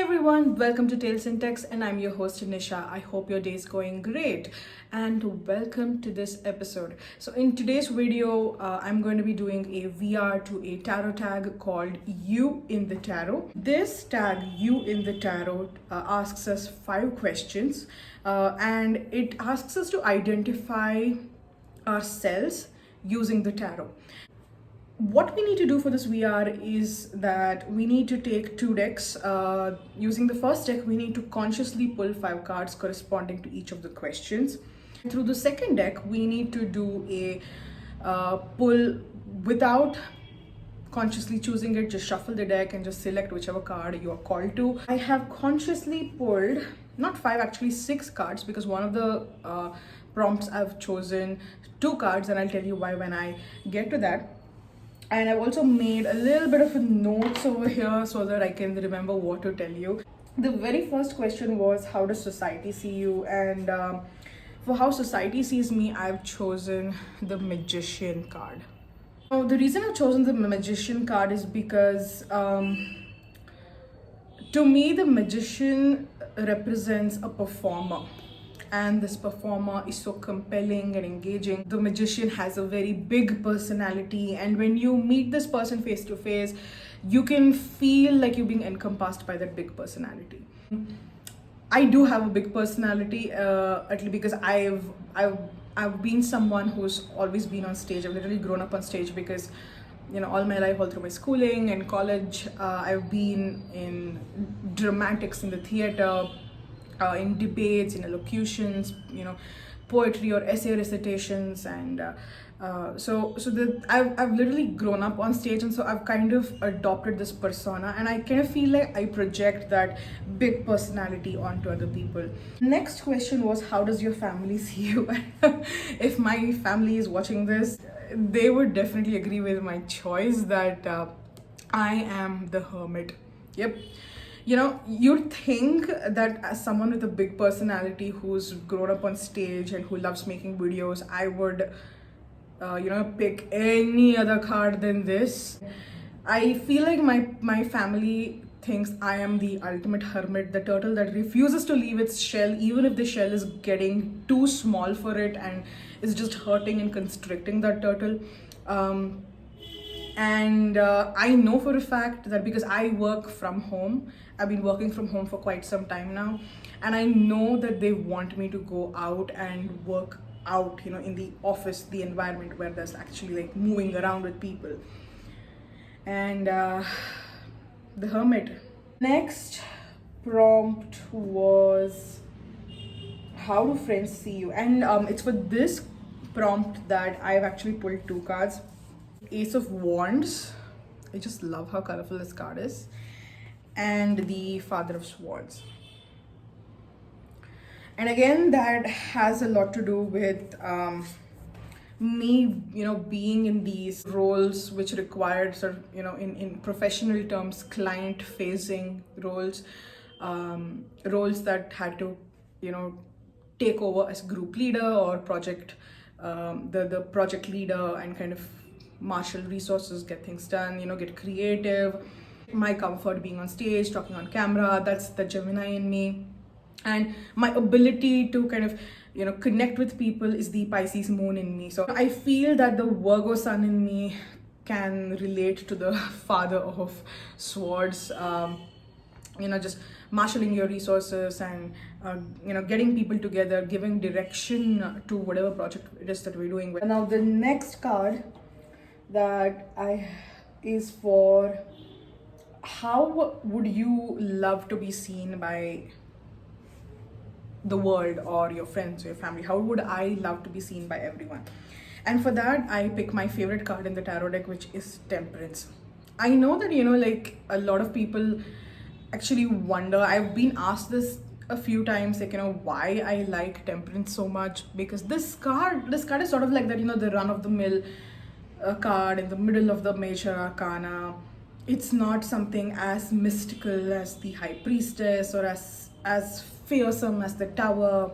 everyone, welcome to Tales in Text, and I'm your host Nisha. I hope your day is going great, and welcome to this episode. So, in today's video, I'm going to be doing a VR to a tarot tag called You in the Tarot. This tag, You in the Tarot, asks us 5 questions, and it asks us to identify ourselves using the tarot. What we need to do for this VR is that we need to take 2 decks. Using the first deck, we need to consciously pull 5 cards corresponding to each of the questions. Through the second deck, we need to do a pull without consciously choosing it. Just shuffle the deck and just select whichever card you are called to. I have consciously pulled not 5, actually 6 cards, because one of the prompts I've chosen 2 cards, and I'll tell you why when I get to that. And I've also made a little bit of notes over here so that I can remember what to tell you. The very first question was, how does society see you? And for how society sees me, I've chosen the Magician card. Now, the reason I've chosen the Magician card is because to me, the Magician represents a performer. And this performer is so compelling and engaging. The magician has a very big personality, and when you meet this person face to face, you can feel like you're being encompassed by that big personality. I do have a big personality, at least because I've been someone who's always been on stage. I've literally grown up on stage because, you know, all my life, all through my schooling and college, I've been in dramatics, in the theater, in debates, in elocutions, you know, poetry or essay recitations, and I've literally grown up on stage, and so I've kind of adopted this persona, and I kind of feel like I project that big personality onto other people. Next question was, how does your family see you? If my family is watching this, they would definitely agree with my choice that I am the hermit. Yep. You know, you'd think that as someone with a big personality who's grown up on stage and who loves making videos, I would, pick any other card than this. I feel like my family thinks I am the ultimate hermit, the turtle that refuses to leave its shell, even if the shell is getting too small for it and is just hurting and constricting that turtle. And I know for a fact that because I work from home, I've been working from home for quite some time now, and I know that they want me to go out and work out, you know, in the office, the environment where there's actually like moving around with people. And the hermit. Next prompt was, how do friends see you? And it's for this prompt that I've actually pulled 2 cards. Ace of Wands. I just love how colorful this card is. And the Father of Swords. And again, that has a lot to do with me, you know, being in these roles which required sort of, you know, in professional terms, client-facing roles, roles that had to, you know, take over as group leader or project, the project leader, and kind of marshal resources, get things done, you know, get creative. My comfort being on stage, talking on camera, that's the Gemini in me. And my ability to kind of, you know, connect with people is the Pisces moon in me. So I feel that the Virgo sun in me can relate to the Father of Swords. You know, just marshalling your resources and, you know, getting people together, giving direction to whatever project it is that we're doing. Now, the next card that is for, how would you love to be seen by the world or your friends or your family? How would I love to be seen by everyone? And for that, I pick my favorite card in the tarot deck, which is Temperance. I know that, you know, like a lot of people actually wonder, I've been asked this a few times, like, you know, why I like Temperance so much, because this card is sort of like that, you know, the run-of-the-mill card in the middle of the major arcana. It's not something as mystical as the High Priestess or as fearsome as the Tower.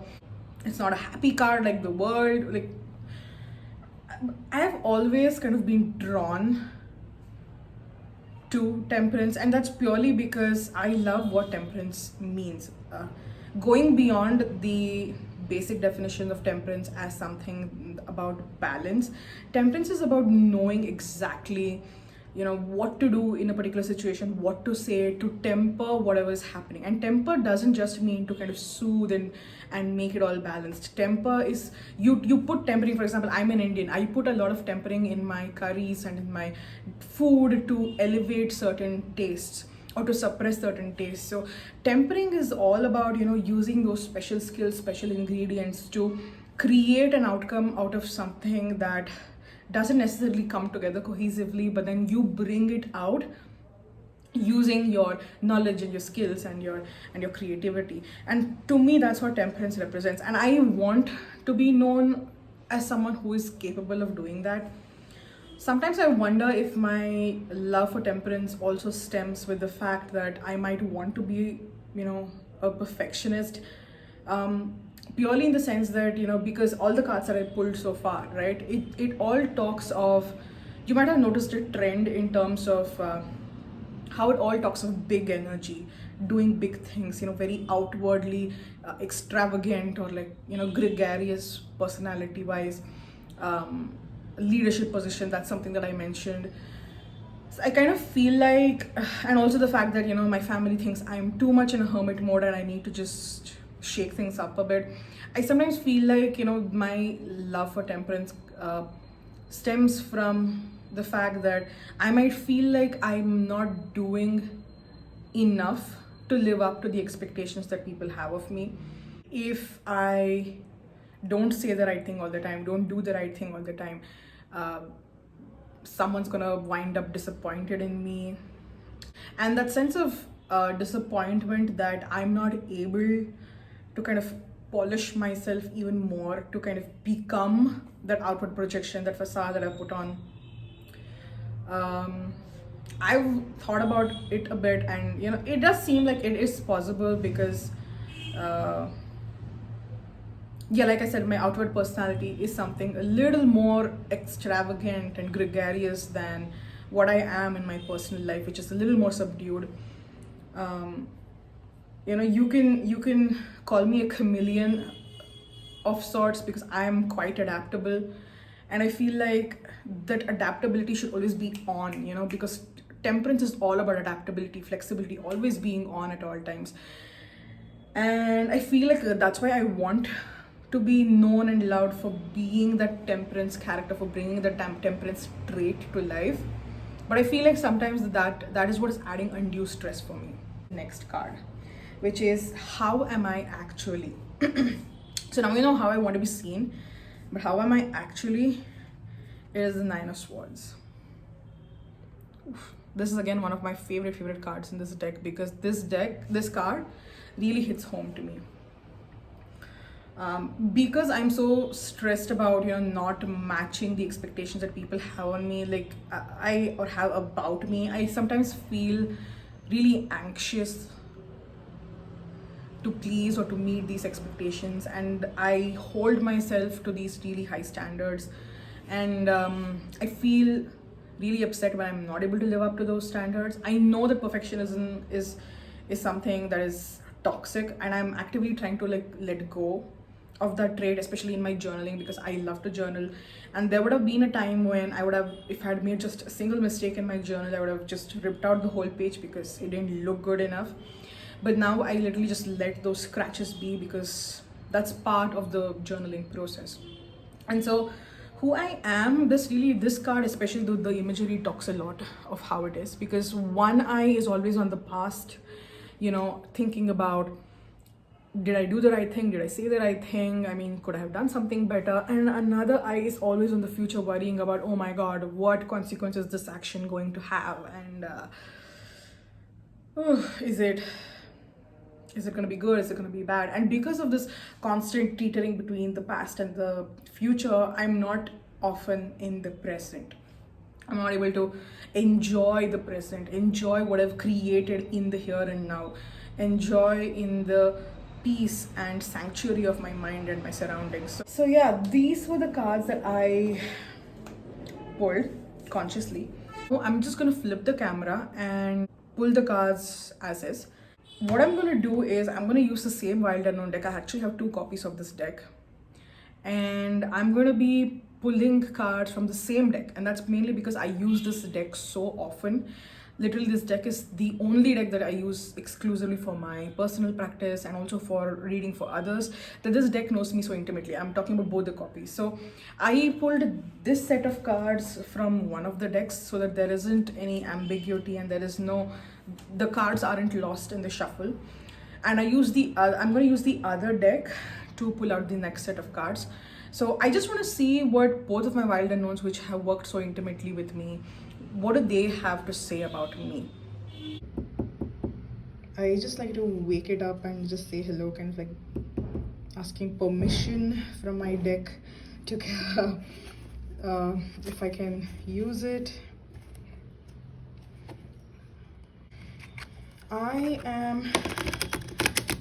It's not a happy card like the World. Like, I've always kind of been drawn to temperance, and that's purely because I love what temperance means. Going beyond the basic definition of temperance as something about balance, temperance is about knowing exactly, what to do in a particular situation, what to say to temper whatever is happening. And temper doesn't just mean to kind of soothe and make it all balanced. Temper is, you put tempering. For example, I'm an Indian, I put a lot of tempering in my curries and in my food to elevate certain tastes or to suppress certain tastes. So tempering is all about, using those special skills, special ingredients to create an outcome out of something that doesn't necessarily come together cohesively, but then you bring it out using your knowledge and your skills and your creativity. And to me, that's what temperance represents, and I want to be known as someone who is capable of doing that. Sometimes I wonder if my love for temperance also stems with the fact that I might want to be, a perfectionist. Purely in the sense that, because all the cards that I pulled so far, right, it all talks of, you might have noticed a trend in terms of how it all talks of big energy, doing big things, very outwardly extravagant, or like, gregarious personality wise. Leadership position, that's something that I mentioned. So I kind of feel like, and also the fact that, my family thinks I'm too much in a hermit mode and I need to just shake things up a bit. I sometimes feel like, my love for temperance stems from the fact that I might feel like I'm not doing enough to live up to the expectations that people have of me. If I don't say the right thing all the time, don't do the right thing all the time, someone's gonna wind up disappointed in me. And that sense of disappointment that I'm not able to kind of polish myself even more to kind of become that outward projection, that facade that I put on. I've thought about it a bit, and it does seem like it is possible because yeah, like I said, my outward personality is something a little more extravagant and gregarious than what I am in my personal life, which is a little more subdued. You can call me a chameleon of sorts because I am quite adaptable, and I feel like that adaptability should always be on, because temperance is all about adaptability, flexibility, always being on at all times. And I feel like that's why I want to be known and loved for being that temperance character, for bringing the temperance trait to life. But I feel like sometimes that is what is adding undue stress for me. Next card, which is how am I actually? So now you know how I want to be seen, but how am I actually? It is the Nine of Swords. Oof. This is again one of my favorite cards in this deck, because this card really hits home to me. Because I'm so stressed about not matching the expectations that people have on me, like I or have about me, I sometimes feel really anxious to please or to meet these expectations, and I hold myself to these really high standards, and I feel really upset when I'm not able to live up to those standards. I know that perfectionism is something that is toxic, and I'm actively trying to let go of that trait, especially in my journaling, because I love to journal. And there would have been a time when I would have, if I had made just a single mistake in my journal, I would have just ripped out the whole page because it didn't look good enough. But now I literally just let those scratches be, because that's part of the journaling process. And so who I am, this card, especially the imagery, talks a lot of how it is, because one eye is always on the past, thinking about, did I do the right thing? Did I say the right thing? I mean, could I have done something better? And another eye is always on the future, worrying about, oh my God, what consequences is this action going to have? And is it going to be good? Is it going to be bad? And because of this constant teetering between the past and the future, I'm not often in the present. I'm not able to enjoy the present, enjoy what I've created in the here and now, enjoy in the peace and sanctuary of my mind and my surroundings. So yeah, these were the cards that I pulled consciously. I'm just gonna flip the camera and pull the cards as is. What I'm gonna do is I'm gonna use the same Wild Unknown deck. I actually have 2 copies of this deck, and I'm gonna be pulling cards from the same deck, and that's mainly because I use this deck so often. Literally, this deck is the only deck that I use exclusively for my personal practice and also for reading for others, that this deck knows me so intimately. I'm talking about both the copies. So I pulled this set of cards from one of the decks so that there isn't any ambiguity and the cards aren't lost in the shuffle. And I'm going to use the other deck to pull out the next set of cards. So I just want to see what both of my Wild Unknowns, which have worked so intimately with me, what do they have to say about me? I just like to wake it up and just say hello, kind of like asking permission from my deck to if I can use it. I am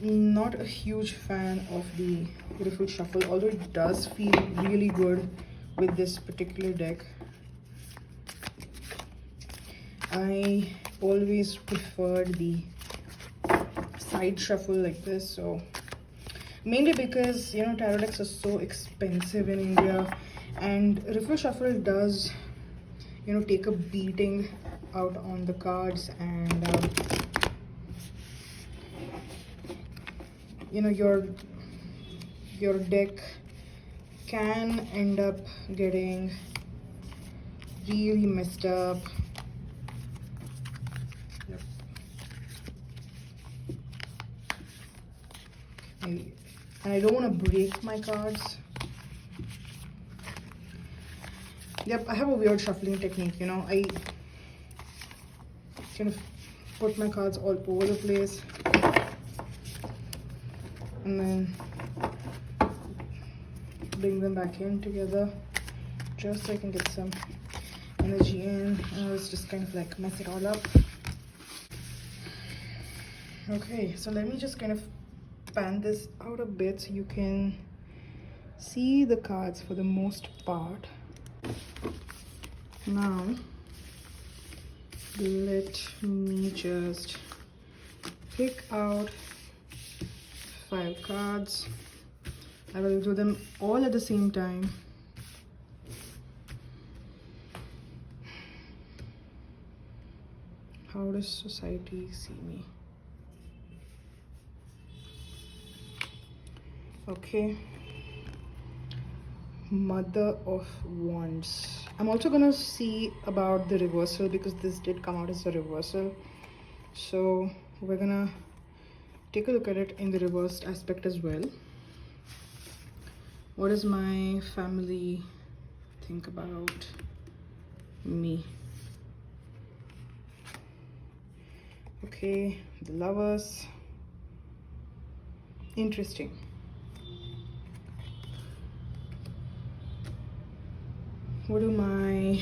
not a huge fan of the Riffle Shuffle, although it does feel really good with this particular deck. I always preferred the side shuffle like this, so mainly because tarot decks are so expensive in India, and Riffle Shuffle does take a beating out on the cards, and your deck can end up getting really messed up. Yep. And I don't want to break my cards. Yep, I have a weird shuffling technique, I kind of put my cards all over the place and then bring them back in together just so I can get some energy in, and it's just kind of like mess it all up. Okay, so let me just kind of pan this out a bit so you can see the cards for the most part. Now let me just pick out 5 cards. I will do them all at the same time. How does society see me? Okay. Mother of Wands. I'm also gonna see about the reversal because this did come out as a reversal. So we're gonna take a look at it in the reversed aspect as well. What does my family think about me? Okay, the Lovers. Interesting. What do my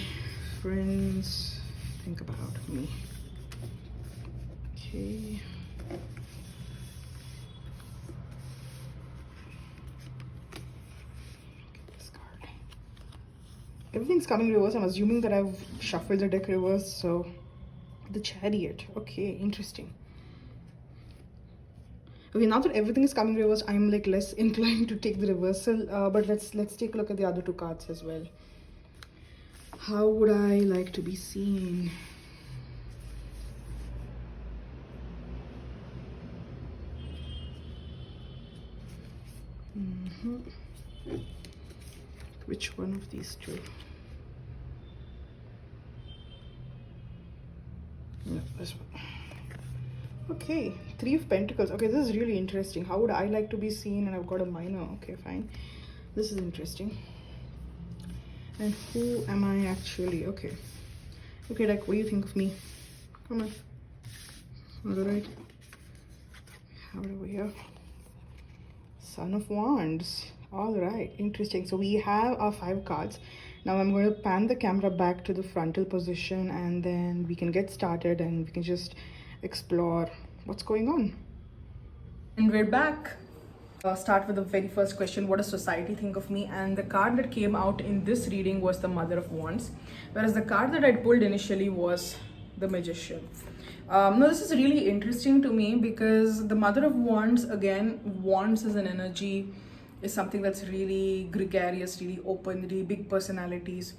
friends think about me? Okay. This card. Everything's coming reverse. I'm assuming that I've shuffled the deck reverse. So the Chariot. Okay, interesting. Okay, now that everything is coming reverse, I'm like less inclined to take the reversal. But let's take a look at the other 2 cards as well. How would I like to be seen? Which one of these 2? No, this one. Okay, 3 of Pentacles. Okay, this is really interesting. How would I like to be seen? And I've got a minor. Okay, fine. This is interesting. And who am I actually? Okay. Okay, like, what do you think of me? Come on. All right. How do we have? Son of Wands. All right, interesting. So we have our 5 cards. Now I'm going to pan the camera back to the frontal position, and then we can get started and we can just explore what's going on. And we're back. Start with the very first question: what does society think of me? And the card that came out in this reading was the Mother of Wands, whereas the card that I pulled initially was the Magician. Now this is really interesting to me because the Mother of Wands, again, wands as an energy is something that's really gregarious, really open, really big personalities.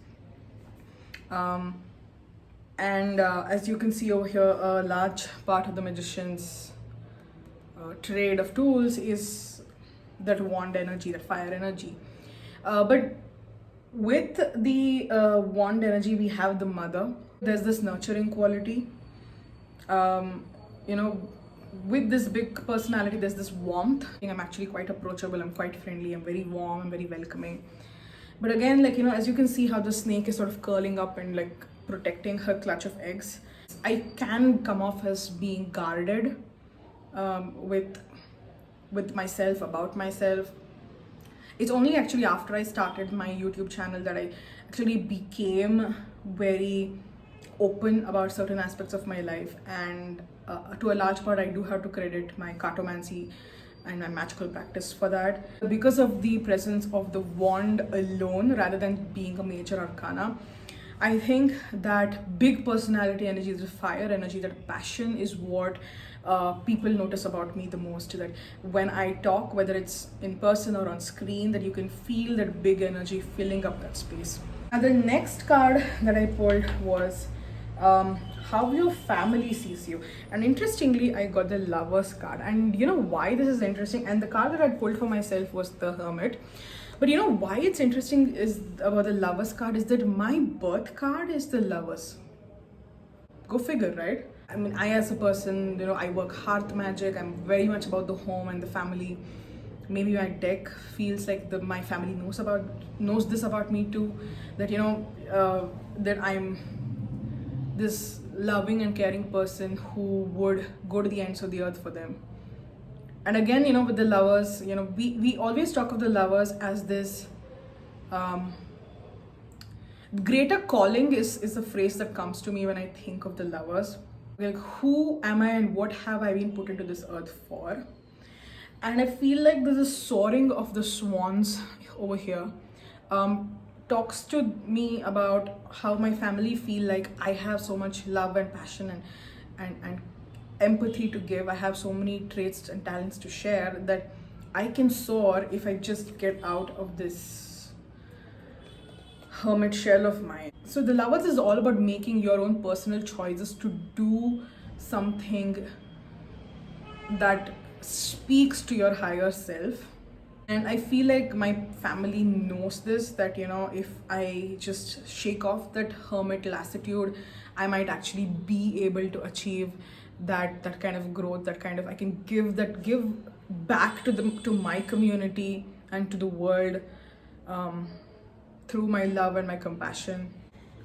And as you can see over here, a large part of the Magician's trade of tools is that wand energy, that fire energy. But with the wand energy, we have the Mother. There's this nurturing quality. You know, with this big personality, there's this warmth. I'm actually quite approachable, I'm quite friendly, I'm very warm, I'm very welcoming. But again, like, as you can see how the snake is sort of curling up and like protecting her clutch of eggs, I can come off as being guarded with myself, about myself. It's only actually after I started my YouTube channel that I actually became very open about certain aspects of my life, and to a large part I do have to credit my cartomancy and my magical practice for that. Because of the presence of the wand alone rather than being a major arcana, I think that big personality energy, the fire energy, that passion is what people notice about me the most. That when I talk, whether it's in person or on screen, that you can feel that big energy filling up that space. Now the next card that I pulled was how your family sees you, and interestingly I got the Lovers card. And you know why this is interesting, and the card that I pulled for myself was the Hermit. But you know why it's interesting is about the Lovers card is that my birth card is the Lovers. Go figure, right? I mean, I as a person, I work hearth magic, I'm very much about the home and the family. Maybe my deck feels like my family knows this about me too, that that I'm this loving and caring person who would go to the ends of the earth for them. And again, with the Lovers, we always talk of the Lovers as this greater calling is a phrase that comes to me when I think of the Lovers. Like, who am I and what have I been put into this earth for? And I feel like there's a soaring of the swans over here. Talks to me about how my family feel like I have so much love and passion and empathy to give. I have so many traits and talents to share that I can soar if I just get out of this hermit shell of mine. So the Lovers is all about making your own personal choices to do something that speaks to your higher self. And I feel like my family knows this, that if I just shake off that hermit lassitude, I might actually be able to achieve that kind of growth, that kind of, I can give back to my community and to the world through my love and my compassion.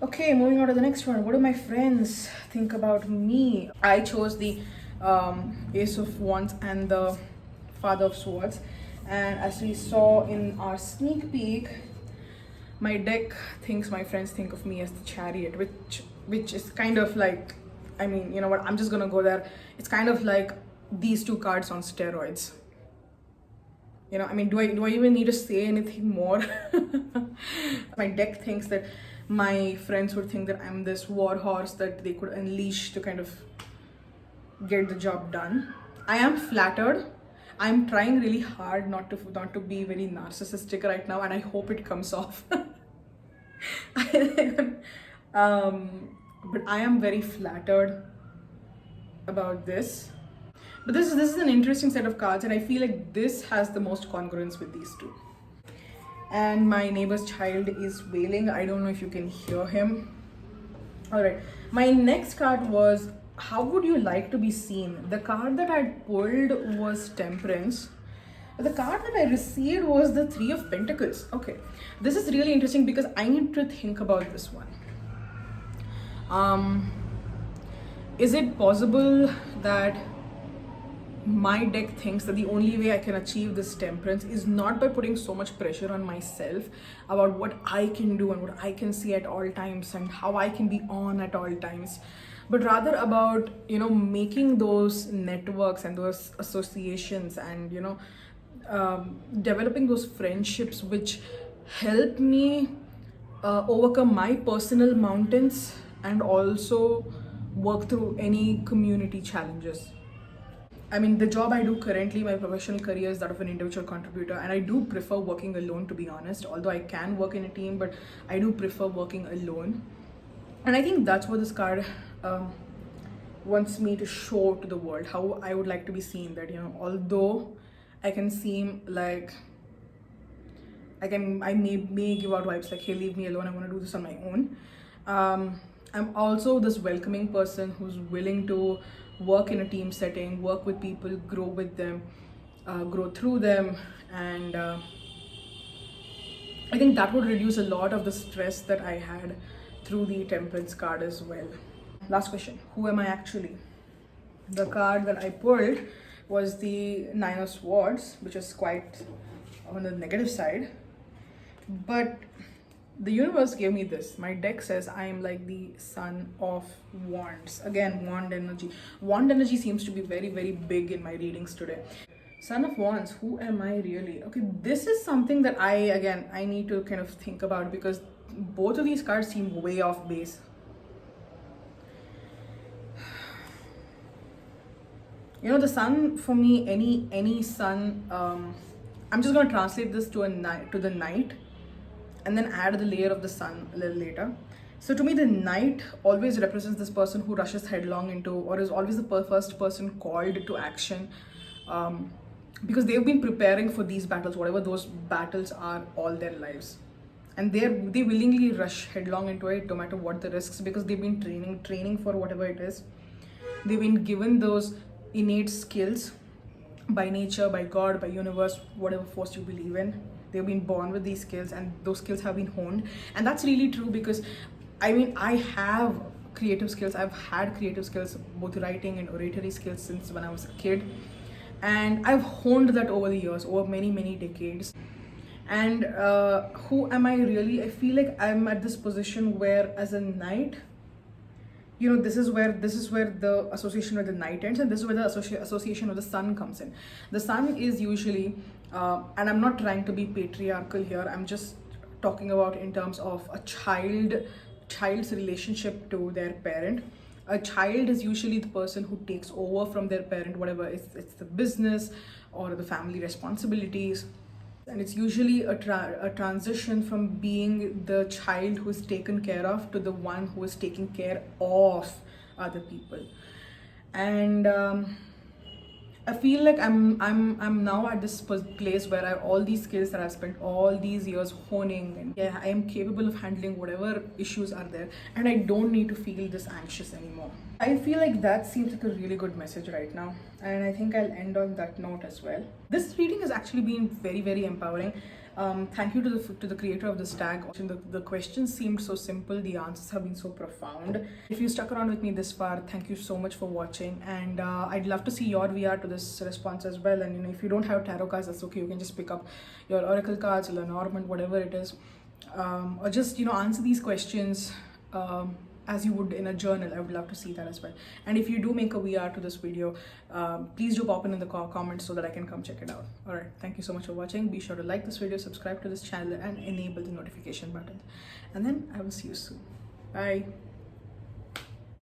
Okay, moving on to the next one. What do my friends think about me? I chose the Ace of Wands and the Father of Swords. And as we saw in our sneak peek, my deck thinks my friends think of me as the Chariot, which is kind of like, I mean, you know what, I'm just gonna go there. It's kind of like these two cards on steroids. I mean, do I even need to say anything more? My deck thinks that my friends would think that I'm this war horse that they could unleash to kind of get the job done. I am flattered. I'm trying really hard not to be very narcissistic right now, and I hope it comes off. But I am very flattered about this. But this is an interesting set of cards, and I feel like this has the most congruence with these two. And my neighbor's child is wailing. I don't know if you can hear him. All right. My next card was, how would you like to be seen? The card that I pulled was Temperance. The card that I received was the Three of Pentacles. Okay, this is really interesting because I need to think about this one. Is it possible that my deck thinks that the only way I can achieve this temperance is not by putting so much pressure on myself about what I can do and what I can see at all times and how I can be on at all times, but rather about making those networks and those associations and developing those friendships which help me overcome my personal mountains and also work through any community challenges. I mean, the job I do currently, my professional career is that of an individual contributor, and I do prefer working alone, to be honest. Although I can work in a team, but I do prefer working alone. And I think that's what this card wants me to show to the world, how I would like to be seen. That, you know, although I can seem like I may give out vibes like, hey, leave me alone, I want to do this on my own. I'm also this welcoming person who's willing to work in a team setting, work with people, grow with them, grow through them, and I think that would reduce a lot of the stress that I had through the Temperance card as well. Last question, who am I actually? The card that I pulled was the Nine of Swords, which is quite on the negative side. But the universe gave me this. My deck says I am like the Son of Wands. Again, wand energy. Wand energy seems to be very, very big in my readings today. Son of Wands, who am I really? Okay, this is something that I need to kind of think about, because both of these cards seem way off base. You know, the sun for me, any sun, I'm just going to translate this to the night, and then add the layer of the sun a little later. So to me, the knight always represents this person who rushes headlong into, or is always the first person called to action, because they've been preparing for these battles, whatever those battles are, all their lives. And they willingly rush headlong into it, no matter what the risks, because they've been training for whatever it is. They've been given those innate skills by nature, by God, by universe, whatever force you believe in. They've been born with these skills, and those skills have been honed. And that's really true, because I mean, I have creative skills. I've had creative skills, both writing and oratory skills, since when I was a kid. And I've honed that over the years, over many, many decades. And who am I really? I feel like I'm at this position where, as a knight, you know, this is where the association with the night ends, and this is where the association with the sun comes in. The sun is usually, and I'm not trying to be patriarchal here, I'm just talking about in terms of a child's relationship to their parent. A child is usually the person who takes over from their parent, whatever it's the business or the family responsibilities. And it's usually a transition from being the child who is taken care of to the one who is taking care of other people. And I feel like I'm now at this place where I have all these skills that I've spent all these years honing, and yeah, I am capable of handling whatever issues are there, and I don't need to feel this anxious anymore. I feel like that seems like a really good message right now, and I think I'll end on that note as well. This reading has actually been very, very empowering. Thank you to the creator of this tag. The questions seemed so simple, the answers have been so profound. If you stuck around with me this far, thank you so much for watching, and I'd love to see your VR to this response as well. And you know, if you don't have tarot cards, that's okay. You can just pick up your oracle cards, Lenormand, whatever it is, or just, you know, answer these questions as you would in a journal. I would love to see that as well. And if you do make a VR to this video, please do pop in the comments so that I can come check it out. All right, thank you so much for watching. Be sure to like this video, subscribe to this channel, and enable the notification button. And then I will see you soon. Bye.